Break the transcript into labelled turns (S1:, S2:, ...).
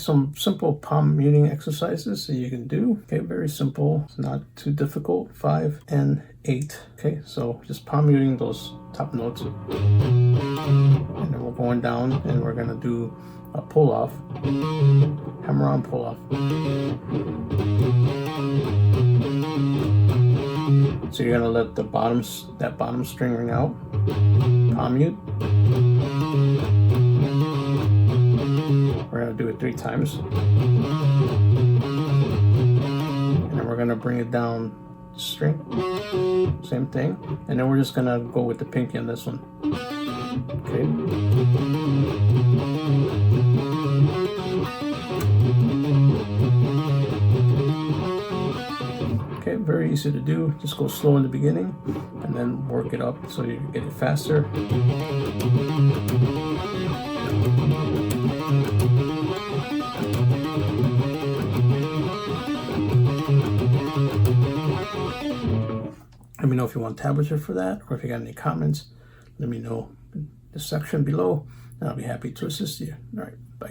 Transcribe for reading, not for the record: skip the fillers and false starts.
S1: some simple palm muting exercises that you can do. Okay, very simple. It's not too difficult. 5 and 8. Okay, so just palm muting those top notes. And then we're going down and we're going to do a pull off. Hammer on, pull off. So you're going to let that bottom string ring out. Palm mute. We're going to do it 3 times. And then we're going to bring it down string. Same thing. And then we're just going to go with the pinky on this one. Okay. Okay, very easy to do. Just go slow in the beginning and then work it up so you get it faster. Let me know if you want tablature for that, or if you got any comments, let me know in the section below, and I'll be happy to assist you. All right, bye.